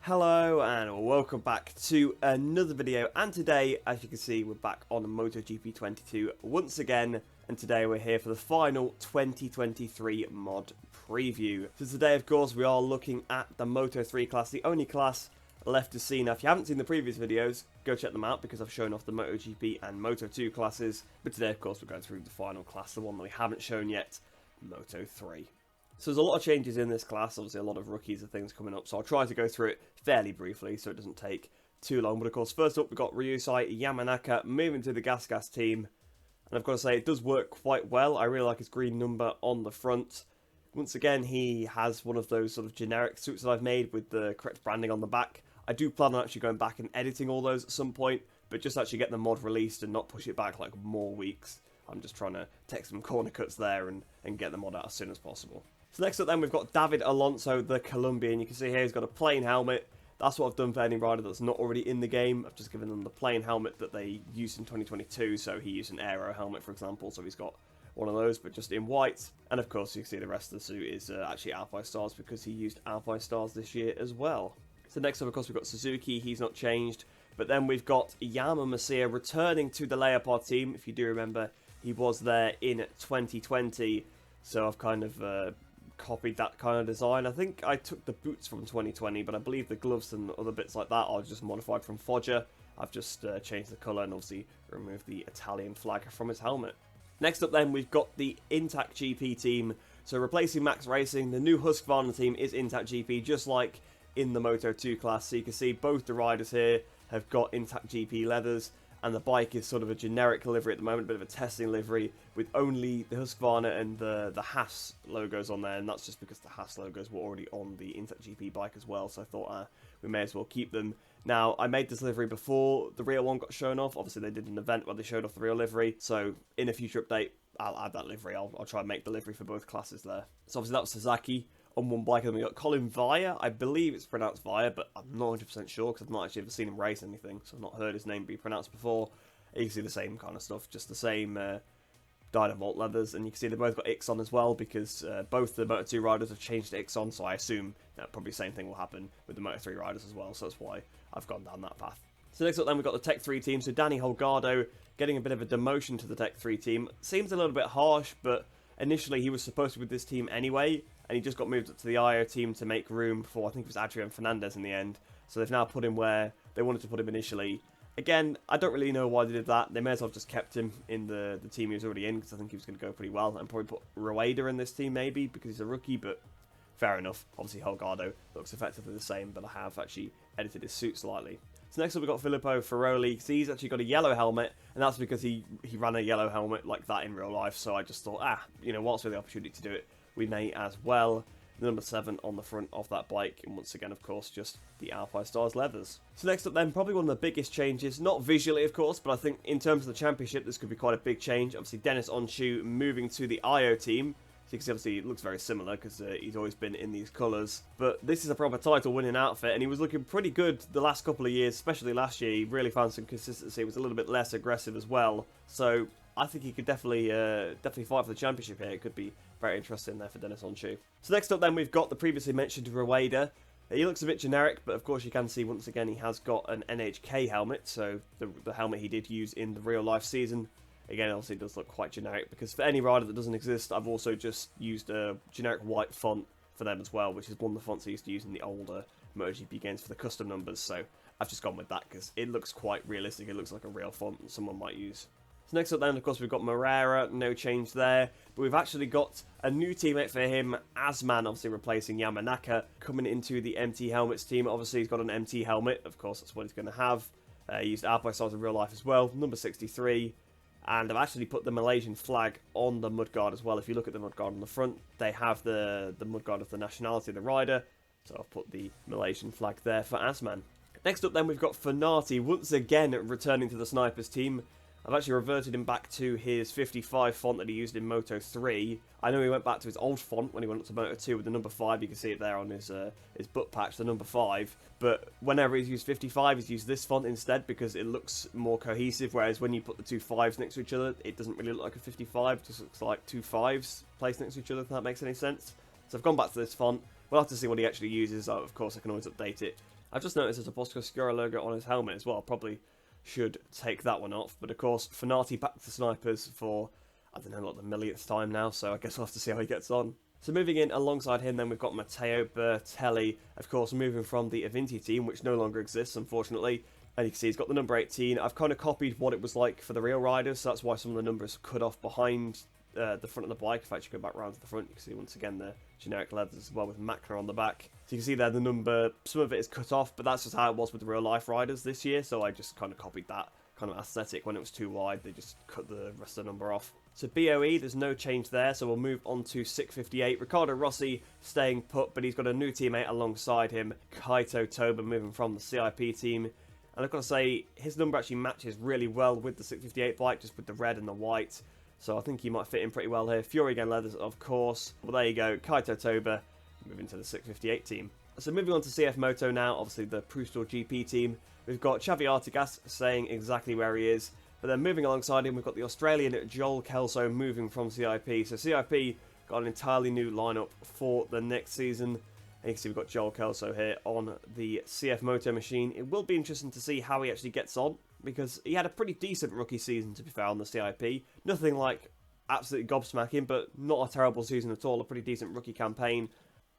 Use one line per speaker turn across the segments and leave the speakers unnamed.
Hello and welcome back to another video, and today, as you can see, we're back on MotoGP 22 once again, and today we're here for the final 2023 mod preview. So today, of course, we are looking at the Moto3 class, the only class left to see. Now, if you haven't seen the previous videos, go check them out because I've shown off the MotoGP and Moto2 classes, but today, of course, we're going through the final class, the one that we haven't shown yet, Moto3. So there's a lot of changes in this class, obviously a lot of rookies and things coming up, so I'll try to go through it fairly briefly so it doesn't take too long. But of course, first up we've got Ryusai Yamanaka moving to the Gas team, and I've got to say it does work quite well. I really like his green number on the front. Once again, he has one of those sort of generic suits that I've made with the correct branding on the back. I do plan on actually going back and editing all those at some point, but just actually get the mod released and not push it back like more weeks. I'm just trying to take some corner cuts there and get the mod out as soon as possible. So next up then we've got David Alonso, the Colombian. You can see here he's got a plain helmet. That's what I've done for any rider that's not already in the game. I've just given them the plain helmet that they used in 2022. So he used an aero helmet, for example. So he's got one of those, but just in white. And of course, you can see the rest of the suit is actually Alpine Stars because he used Alpine Stars this year as well. So next up, of course, we've got Suzuki. He's not changed. But then we've got Yama Masia returning to the Leopard team. If you do remember, he was there in 2020. So I've kind of copied that kind of design. I think I took the boots from 2020, but I believe the gloves and other bits like that are just modified from Foggia. I've just changed the colour and obviously removed the Italian flag from his helmet. Next up then, we've got the Intact GP team. So replacing Max Racing, the new Husqvarna team is Intact GP, just like in the Moto2 class. So you can see both the riders here have got Intact GP leathers, and the bike is sort of a generic livery at the moment, a bit of a testing livery with only the Husqvarna and the Haas logos on there, and that's just because the Haas logos were already on the Intact GP bike as well, so I thought we may as well keep them. Now, I made this livery before the real one got shown off. Obviously, they did an event where they showed off the real livery, so in a future update, I'll add that livery. I'll try and make the livery for both classes there. So obviously that was Sasaki on one bike, and then we got Colin Via. I believe it's pronounced Via, but I'm not 100% sure because I've not actually ever seen him race anything, so I've not heard his name be pronounced before. You can see the same kind of stuff, just the same Dynavolt leathers, and you can see they both got Ix on as well because both the Moto2 riders have changed to Ix on, so I assume that probably the same thing will happen with the Moto3 riders as well, so that's why I've gone down that path. So next up then we've got the Tech 3 team, so Danny Holgado getting a bit of a demotion to the Tech 3 team. Seems a little bit harsh, but initially he was supposed to be with this team anyway, and he just got moved up to the IO team to make room for, I think it was Adrian Fernandez in the end, so they've now put him where they wanted to put him initially. Again, I don't really know why they did that. They may as well have just kept him in the team he was already in, because I think he was going to go pretty well, and probably put Rueda in this team maybe, because he's a rookie, but fair enough. Obviously, Holgado looks effectively the same, but I have actually edited his suit slightly. So next up, we've got Filippo Ferroli. So he's actually got a yellow helmet, and that's because he ran a yellow helmet like that in real life, so I just thought, you know, whilst we have the opportunity to do it, we may as well. The number 7 on the front of that bike, and once again, of course, just the Alpine Stars leathers. So next up then, probably one of the biggest changes, not visually of course, but I think in terms of the championship, this could be quite a big change. Obviously, Dennis Onshu moving to the IO team. So you can see obviously it looks very similar because he's always been in these colours. But this is a proper title winning outfit, and he was looking pretty good the last couple of years, especially last year. He really found some consistency, was a little bit less aggressive as well. So I think he could definitely fight for the championship here. It could be very interesting there for Dennis Onshu. So next up then we've got the previously mentioned Rueda. He looks a bit generic, but of course you can see once again he has got an NHK helmet, so the helmet he did use in the real life season. Again, obviously it does look quite generic, because for any rider that doesn't exist, I've also just used a generic white font for them as well, which is one of the fonts I used to use in the older MotoGP games for the custom numbers, so I've just gone with that because it looks quite realistic. It looks like a real font that someone might use. So next up then, of course, we've got Moreira, no change there, but we've actually got a new teammate for him, Asman, obviously replacing Yamanaka, coming into the MT Helmets team. Obviously he's got an MT helmet, of course that's what he's going to have. He used Alpine Stars in real life as well, number 63. And I've actually put the Malaysian flag on the mudguard as well. If you look at the mudguard on the front, they have the mudguard of the nationality of the rider. So I've put the Malaysian flag there for Asman. Next up then, we've got Fanati, once again returning to the Snipers team. I've actually reverted him back to his 55 font that he used in Moto3. I know he went back to his old font when he went up to Moto2 with the number 5. You can see it there on his butt patch, the number 5. But whenever he's used 55, he's used this font instead because it looks more cohesive. Whereas when you put the two 5s next to each other, it doesn't really look like a 55. It just looks like two 5s placed next to each other, if that makes any sense. So I've gone back to this font. We'll have to see what he actually uses. Of course, I can always update it. I've just noticed there's a Bosco Scura logo on his helmet as well. Probably should take that one off. But of course, Fanati back to snipers for, I don't know, like the millionth time now. So I guess we'll have to see how he gets on. So moving in alongside him, then we've got Matteo Bertelli, of course, moving from the Avinti team, which no longer exists, unfortunately. And you can see he's got the number 18. I've kind of copied what it was like for the real riders, so that's why some of the numbers are cut off behind the front of the bike. If I actually go back round to the front, you can see once again the generic leathers as well with Macna on the back. So you can see there the number, some of it is cut off, but that's just how it was with the real life riders this year, so I just kind of copied that kind of aesthetic. When it was too wide, they just cut the rest of the number off. So BOE, there's no change there, so we'll move on to 658. Riccardo Rossi staying put, but he's got a new teammate alongside him, Kaito Toba, moving from the CIP team. And I've got to say, his number actually matches really well with the 658 bike, just with the red and the white. So I think he might fit in pretty well here. Fury again leathers, of course. Well, there you go, Kaito Toba, moving to the 658 team. So moving on to CF Moto now, obviously the Prustor GP team. We've got Xavi Artigas staying exactly where he is. But then moving alongside him, we've got the Australian Joel Kelso moving from CIP. So CIP got an entirely new lineup for the next season. And you can see we've got Joel Kelso here on the CF Moto machine. It will be interesting to see how he actually gets on, because he had a pretty decent rookie season, to be fair, on the CIP. Nothing like absolutely gobsmacking, but not a terrible season at all. A pretty decent rookie campaign.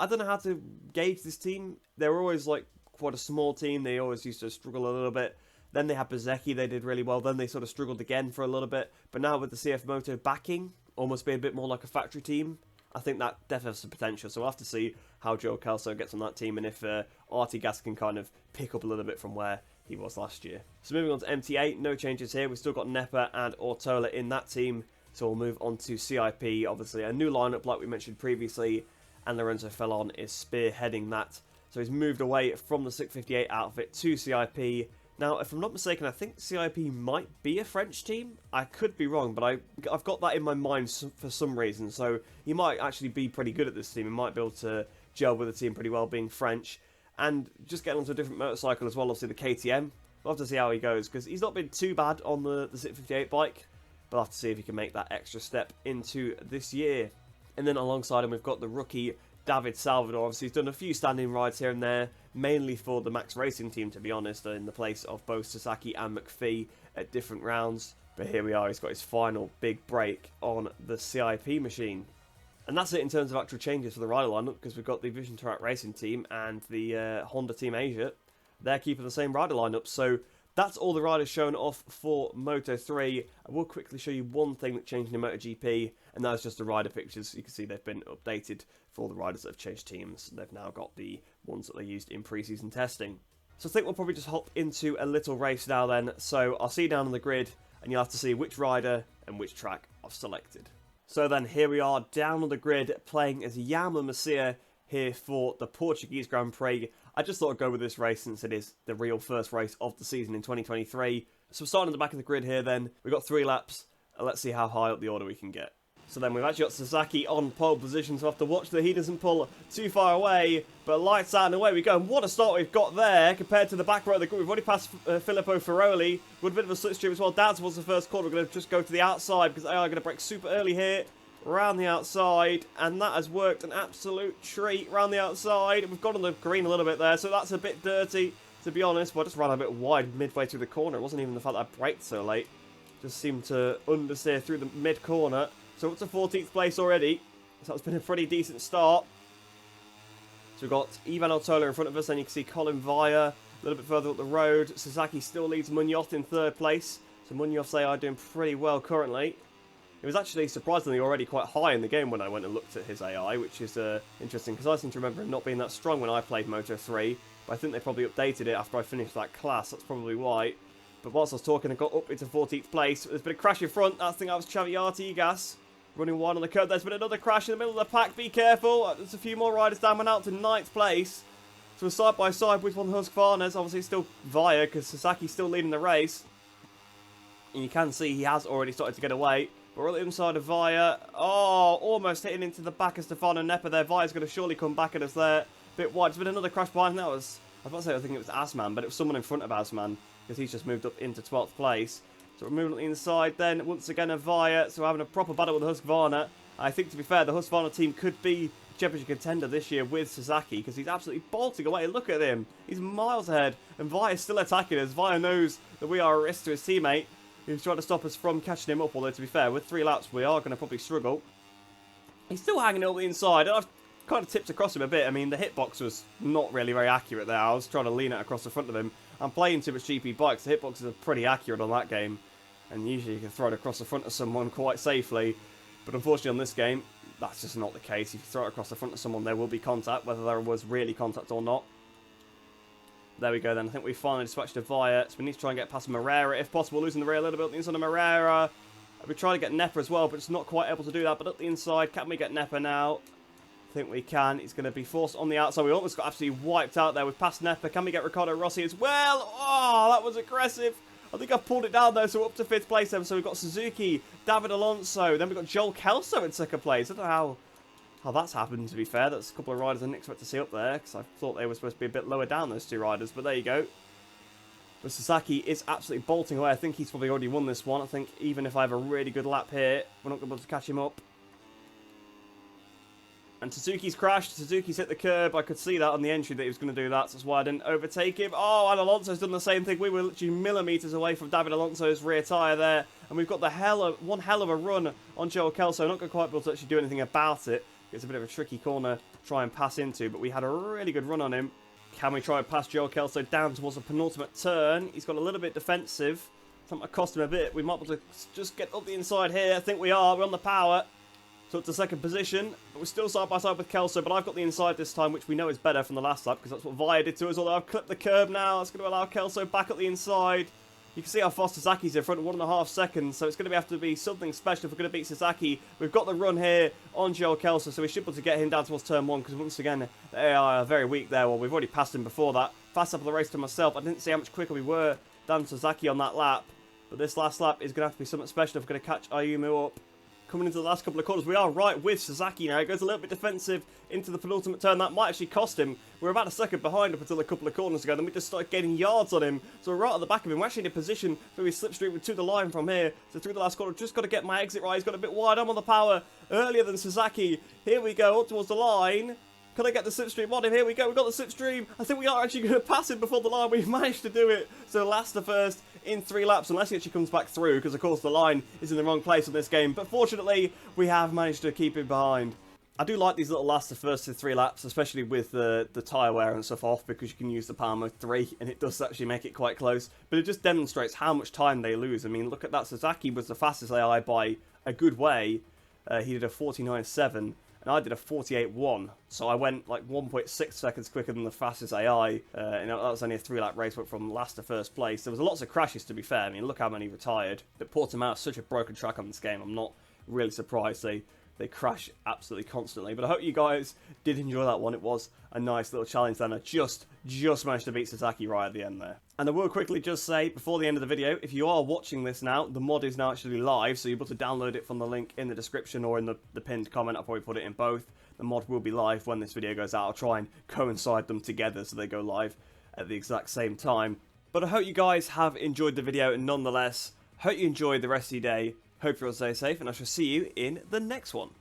I don't know how to gauge this team. They were always like quite a small team. They always used to struggle a little bit. Then they had Bezzecchi, they did really well. Then they sort of struggled again for a little bit. But now with the CF Moto backing, almost being a bit more like a factory team, I think that definitely has some potential. So we'll have to see how Joel Kelso gets on that team, and if Artigas can kind of pick up a little bit from where he was last year. So moving on to MT8, no changes here. We've still got Nepa and Ortola in that team. So we'll move on to CIP. Obviously a new lineup like we mentioned previously, and Lorenzo Fellon is spearheading that. So he's moved away from the 658 outfit to CIP. Now, if I'm not mistaken, I think CIP might be a French team. I could be wrong, but I've got that in my mind for some reason. So he might actually be pretty good at this team. He might be able to gel with the team pretty well, being French. And just getting onto a different motorcycle as well, obviously the KTM. We'll have to see how he goes, because he's not been too bad on the 658 bike. But we'll have to see if he can make that extra step into this year. And then alongside him, we've got the rookie David Salvador. Obviously, he's done a few standing rides here and there, mainly for the Max Racing team, to be honest, in the place of both Sasaki and McPhee at different rounds. But here we are, he's got his final big break on the CIP machine. And that's it in terms of actual changes for the rider lineup, because we've got the Vision Track Racing team and the Honda Team Asia. They're keeping the same rider lineup. So that's all the riders shown off for Moto3. I will quickly show you one thing that changed in MotoGP, and that is just the rider pictures. You can see they've been updated for all the riders that have changed teams. They've now got the ones that they used in pre-season testing. So I think we'll probably just hop into a little race now then. So I'll see you down on the grid, and you'll have to see which rider and which track I've selected. So then here we are down on the grid, playing as Yama Masia here for the Portuguese Grand Prix. I just thought I'd go with this race since it is the real first race of the season in 2023. So we're starting at the back of the grid here then. We've got 3 laps. Let's see how high up the order we can get. So then we've actually got Sasaki on pole position, so we'll have to watch that he doesn't pull too far away. But lights out and away we go. And what a start we've got there compared to the back row of the group. We've already passed Filippo Ferroli. With a bit of a slipstream as well. Down towards the first corner. We're going to just go to the outside because AI are going to brake super early here. Around the outside, and that has worked an absolute treat. Round the outside, we've got on the green a little bit there, so that's a bit dirty, to be honest. But I just ran a bit wide midway through the corner. It wasn't even the fact that I braked so late. Just seemed to understeer through the mid-corner. So up to 14th place already. So that's been a pretty decent start. So we've got Ivan Ortola in front of us, then you can see Colin Via a little bit further up the road. Sasaki still leads Munoz in 3rd place. So Munoz, they are doing pretty well currently. It was actually surprisingly already quite high in the game when I went and looked at his AI, which is interesting, because I seem to remember him not being that strong when I played Moto3, but I think they probably updated it after I finished that class, that's probably why. But whilst I was talking, I got up into 14th place. There's been a crash in front. I think that was Xavi Artigas running wide on the curb. There's been another crash in the middle of the pack. Be careful. There's a few more riders down, went out to 9th place. So we're side by side with one of the Husqvarnas. Obviously, it's still Via, because Sasaki's still leading the race. And you can see he has already started to get away. We're on the inside of Via. Oh, almost hitting into the back of Stefano Nepa there. Via's going to surely come back at us there. Bit wide. There's been another crash behind. That was, I was about to say, I think it was Asman, but it was someone in front of Asman, because he's just moved up into 12th place. So we're moving on the inside then. Once again, a Via. So we're having a proper battle with the Husqvarna. I think, to be fair, the Husqvarna team could be championship contender this year with Sasaki, because he's absolutely bolting away. Look at him. He's miles ahead, and Via's still attacking us. Via knows that we are a risk to his teammate, who's trying to stop us from catching him up, although to be fair, with 3 laps, we are going to probably struggle. He's still hanging on the inside, and I've kind of tipped across him a bit. I mean, the hitbox was not really very accurate there. I was trying to lean it across the front of him. I'm playing too much GP bikes. The hitboxes are pretty accurate on that game, and usually you can throw it across the front of someone quite safely. But unfortunately on this game, that's just not the case. If you throw it across the front of someone, there will be contact, whether there was really contact or not. There we go then. I think we finally dispatched a Via, so we need to try and get past Moreira if possible, losing the rail a little bit on the inside of Moreira. We try to get Nepa as well, but it's not quite able to do that. But up the inside, can we get Nepa now? I think we can. He's going to be forced on the outside. We almost got absolutely wiped out there. We've passed Nepa. Can we get Riccardo Rossi as well? Oh, that was aggressive. I think I've pulled it down though, so we're up to 5th place then. So we've got Suzuki, David Alonso, then we've got Joel Kelso in 2nd place. I don't know how that's happened, to be fair. That's a couple of riders I didn't expect to see up there, because I thought they were supposed to be a bit lower down, those 2 riders, but there you go. But Sasaki is absolutely bolting away. I think he's probably already won this one. I think even if I have a really good lap here, we're not going to be able to catch him up. And Suzuki's crashed. Suzuki's hit the curb. I could see that on the entry that he was going to do that. So that's why I didn't overtake him. Oh, and Alonso's done the same thing. We were literally millimetres away from David Alonso's rear tyre there. And we've got one hell of a run on Joel Kelso. Not going to quite be able to actually do anything about it. It's a bit of a tricky corner to try and pass into. But we had a really good run on him. Can we try and pass Joel Kelso down towards the penultimate turn? He's got a little bit defensive. I think that might cost him a bit. We might be able to just get up the inside here. I think we are. We're on the power. So it's the 2nd position, but we're still side by side with Kelso, but I've got the inside this time, which we know is better from the last lap, because that's what Via did to us, although I've clipped the curb now. It's going to allow Kelso back at the inside. You can see how fast Sasaki's in front, 1.5 seconds, so it's going to have to be something special if we're going to beat Sasaki. We've got the run here on Joel Kelso, so we should be able to get him down towards turn 1, because once again, they are very weak there. Well, we've already passed him before that. Fast up of the race to myself. I didn't see how much quicker we were than Sasaki on that lap, but this last lap is going to have to be something special if we're going to catch Ayumu up. Coming into the last couple of corners, we are right with Sasaki now. He goes a little bit defensive into the penultimate turn. That might actually cost him. We're about a second behind up until a couple of corners ago. Then we just started getting yards on him. So we're right at the back of him. We're actually in a position where we slipstream to the line from here. So through the last corner, just got to get my exit right. He's got a bit wide. I'm on the power earlier than Sasaki. Here we go, up towards the line. Can I get the slipstream on him? Here we go. We've got the slipstream. I think we are actually going to pass him before the line. We've managed to do it. So last to first in 3 laps, unless he actually comes back through, because of course the line is in the wrong place on this game. But fortunately, we have managed to keep him behind. I do like these little last to first in 3 laps, especially with the tyre wear and stuff off, because you can use the Power Mode 3, and it does actually make it quite close. But it just demonstrates how much time they lose. I mean, look at that. Sasaki was the fastest AI by a good way. He did a 49.7. And I did a 48.1, so I went like 1.6 seconds quicker than the fastest AI. And that was only a 3-lap race, but from last to first place. There was lots of crashes, to be fair. I mean, look how many retired. But Portimao is such a broken track on this game. I'm not really surprised they crash absolutely constantly. But I hope you guys did enjoy that one. It was a nice little challenge then. I just managed to beat Sasaki right at the end there. And I will quickly just say, before the end of the video, if you are watching this now, the mod is now actually live, so you're able to download it from the link in the description or in the pinned comment. I'll probably put it in both. The mod will be live when this video goes out. I'll try and coincide them together so they go live at the exact same time. But I hope you guys have enjoyed the video, and nonetheless, hope you enjoyed the rest of your day. Hope you all stay safe, and I shall see you in the next one.